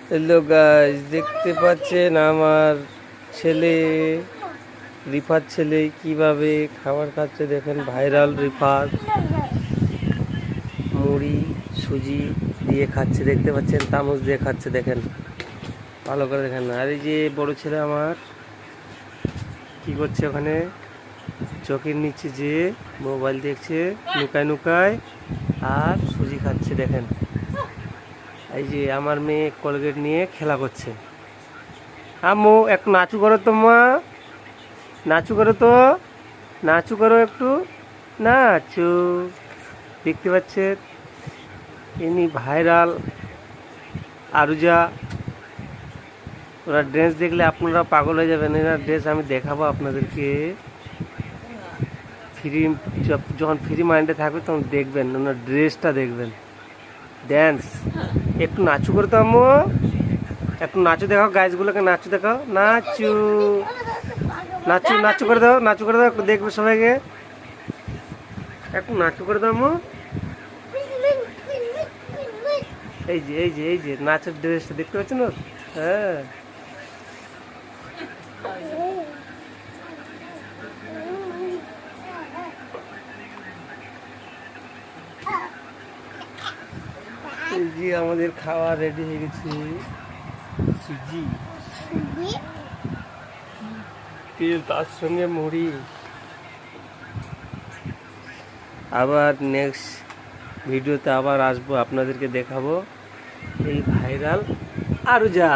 Hello guys, দেখতে পাচ্ছেন আমার ছেলে, রিফার ছেলে কিভাবে খাবার খাচ্ছে। দেখেন, ভাইরাল রিফার মুড়ি সুজি দিয়ে খাচ্ছে, দেখতে পাচ্ছেন, চামচ দিয়ে খাচ্ছে। দেখেন, ভালো করে দেখেন। আর এই যে বড় ছেলে আমার কি করছে ওখানে, চোখের নিচে যে মোবাইল দেখছে নুকায় নুকায়, আর সুজি খাচ্ছে। দেখেন, এই যে আমার মেয়ে কোলগেট নিয়ে খেলা করছে। আম্মু একটু নাচু করো তো মা, নাচু করো তো, নাচু করো একটু, নাচু। দেখতে পাচ্ছেন, ইনি ভাইরাল আরুজা। ওরা ড্রেস দেখলে আপনারা পাগল হয়ে যাবেন। এনার ড্রেস আমি দেখাবো আপনাদেরকে। ফ্রি, যখন ফ্রি মাইন্ডে থাকবে তখন দেখবেন, ওনার ড্রেসটা দেখবেন। ড্যান্স একটু নাচু করে তো আম্মু, একটু নাচু দেখাও, গাইজগুলোকে নাচু দেখাও, নাচু নাচু নাচু করে দাও, নাচু করে দাও, একটু দেখবে সবাইকে। একটু নাচু করে দাও আম্মু। এই যে এই যে এই যে নাচের ড্রেসটা দেখতে পাচ্ছেন ওর? হ্যাঁ, এই যে আমাদের খাওয়া রেডি হয়ে গেছে। সুজি, তেল, তার সঙ্গে মুড়ি। আবার নেক্সট ভিডিওতে আবার আসবো, আপনাদেরকে দেখাবো এই ভাইরাল আরুজা।